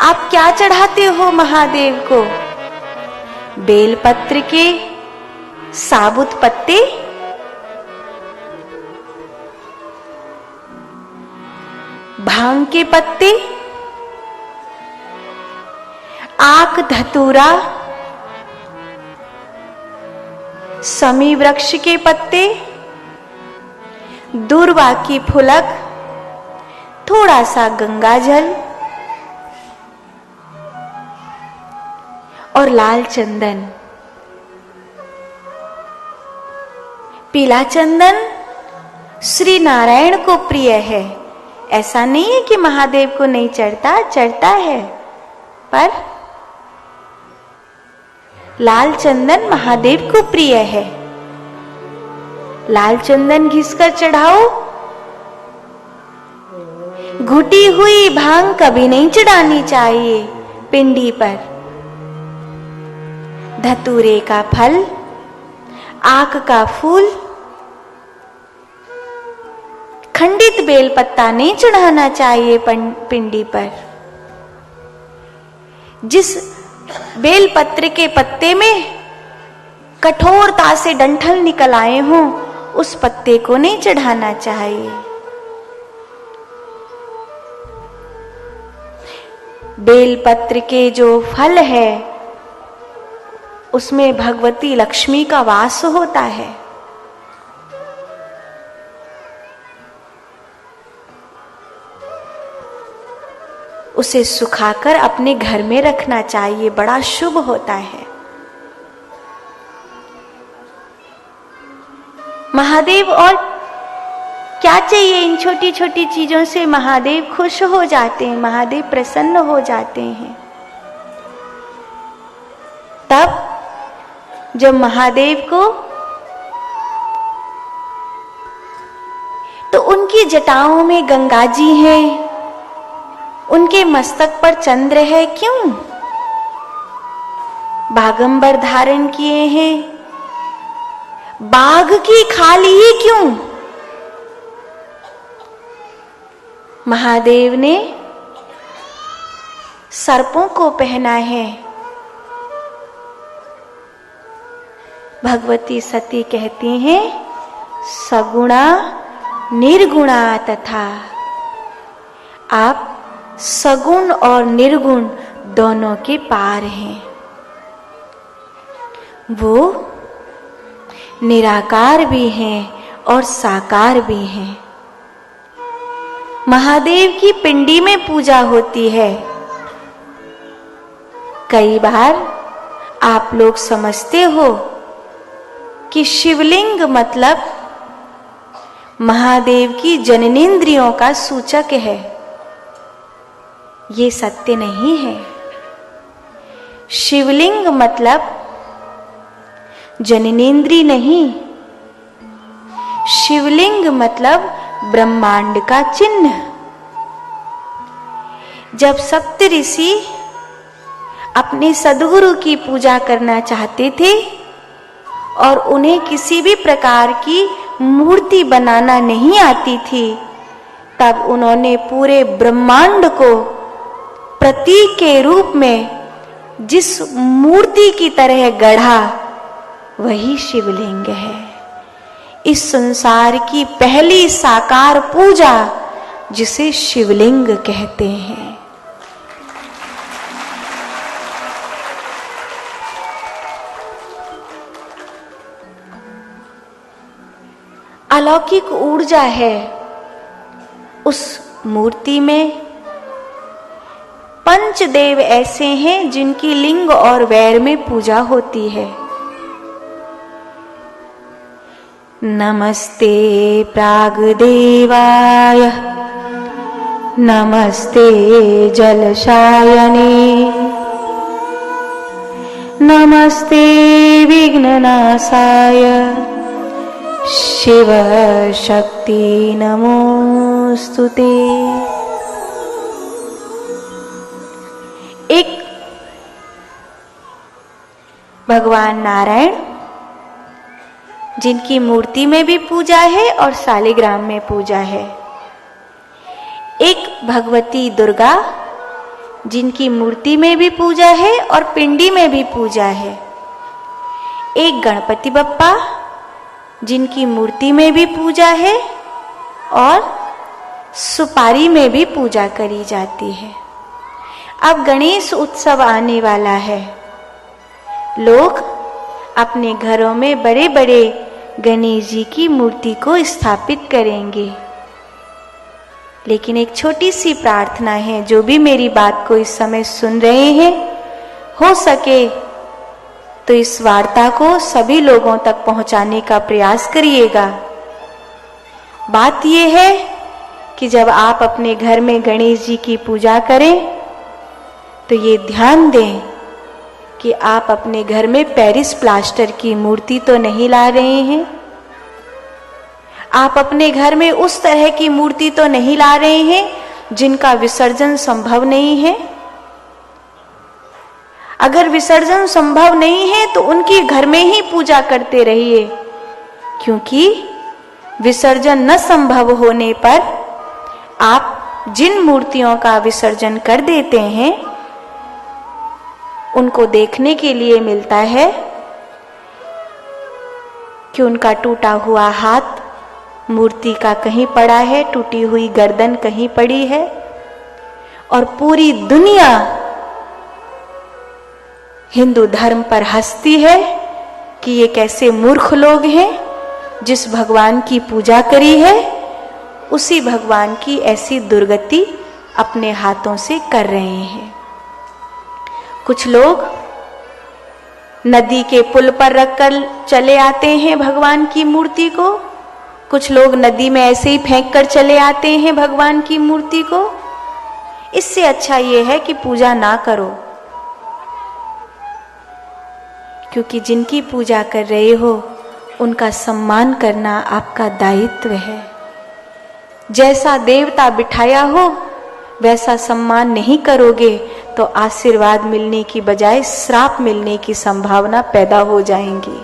आप क्या चढ़ाते हो महादेव को? बेलपत्र के साबुत पत्ते, भांग के पत्ते, आक धतूरा, समी वृक्ष के पत्ते, दूर्वा की फुलक, थोड़ा सा गंगा जल और लाल चंदन। पीला चंदन श्री नारायण को प्रिय है। ऐसा नहीं है कि महादेव को नहीं चढ़ता, चढ़ता है, पर लाल चंदन महादेव को प्रिय है। लाल चंदन घिसकर चढ़ाओ। घुटी हुई भांग कभी नहीं चढ़ानी चाहिए पिंडी पर। धतूरे का फल, आक का फूल, खंडित बेलपत्ता नहीं चढ़ाना चाहिए पिंडी पर। जिस बेलपत्र के पत्ते में कठोरता से डंठल निकल आए हों, उस पत्ते को नहीं चढ़ाना चाहिए। बेलपत्र के जो फल है उसमें भगवती लक्ष्मी का वास होता है। उसे सुखाकर अपने घर में रखना चाहिए, बड़ा शुभ होता है। महादेव और क्या चाहिए? इन छोटी छोटी चीजों से महादेव खुश हो जाते हैं, महादेव प्रसन्न हो जाते हैं। तब जब महादेव को, तो उनकी जटाओं में गंगा जी हैं, उनके मस्तक पर चंद्र है। क्यों? बागंबर धारण किए हैं। बाघ की खाल ही क्यों? महादेव ने सर्पों को पहना है। भगवती सती कहती हैं, सगुणा निर्गुणा तथा। आप सगुण और निर्गुण दोनों के पार हैं। वो निराकार भी हैं और साकार भी हैं। महादेव की पिंडी में पूजा होती है। कई बार आप लोग समझते हो कि शिवलिंग मतलब महादेव की जननेंद्रियों का सूचक है। ये सत्य नहीं है। शिवलिंग मतलब जननेंद्री नहीं, शिवलिंग मतलब ब्रह्मांड का चिन्ह। जब सप्त ऋषि अपने सद्गुरु की पूजा करना चाहते थे और उन्हें किसी भी प्रकार की मूर्ति बनाना नहीं आती थी, तब उन्होंने पूरे ब्रह्मांड को प्रतीक के रूप में जिस मूर्ति की तरह गढ़ा, वही शिवलिंग है। इस संसार की पहली साकार पूजा जिसे शिवलिंग कहते हैं। अलौकिक ऊर्जा है उस मूर्ति में। पंचदेव ऐसे हैं जिनकी लिंग और वैर में पूजा होती है। नमस्ते प्रागदेवाय, नमस्ते जलशायने, नमस्ते विघ्ननाशाय, शिव शक्ति नमोस्तुते। एक भगवान नारायण जिनकी मूर्ति में भी पूजा है और शालिग्राम में पूजा है। एक भगवती दुर्गा जिनकी मूर्ति में भी पूजा है और पिंडी में भी पूजा है। एक गणपति बप्पा, जिनकी मूर्ति में भी पूजा है और सुपारी में भी पूजा करी जाती है। अब गणेश उत्सव आने वाला है। लोग अपने घरों में बड़े बड़े गणेश जी की मूर्ति को स्थापित करेंगे। लेकिन एक छोटी सी प्रार्थना है, जो भी मेरी बात को इस समय सुन रहे हैं, हो सके तो इस वार्ता को सभी लोगों तक पहुंचाने का प्रयास करिएगा। बात यह है कि जब आप अपने घर में गणेश जी की पूजा करें तो ये ध्यान दें कि आप अपने घर में पेरिस प्लास्टर की मूर्ति तो नहीं ला रहे हैं। आप अपने घर में उस तरह की मूर्ति तो नहीं ला रहे हैं जिनका विसर्जन संभव नहीं है। अगर विसर्जन संभव नहीं है तो उनकी घर में ही पूजा करते रहिए, क्योंकि विसर्जन न संभव होने पर आप जिन मूर्तियों का विसर्जन कर देते हैं उनको देखने के लिए मिलता है कि उनका टूटा हुआ हाथ मूर्ति का कहीं पड़ा है, टूटी हुई गर्दन कहीं पड़ी है, और पूरी दुनिया हिंदू धर्म पर हंसती है कि ये कैसे मूर्ख लोग हैं, जिस भगवान की पूजा करी है उसी भगवान की ऐसी दुर्गति अपने हाथों से कर रहे हैं। कुछ लोग नदी के पुल पर रखकर चले आते हैं भगवान की मूर्ति को, कुछ लोग नदी में ऐसे ही फेंक कर चले आते हैं भगवान की मूर्ति को। इससे अच्छा यह है कि पूजा ना करो, क्योंकि जिनकी पूजा कर रहे हो उनका सम्मान करना आपका दायित्व है। जैसा देवता बिठाया हो वैसा सम्मान नहीं करोगे तो आशीर्वाद मिलने की बजाय श्राप मिलने की संभावना पैदा हो जाएंगी।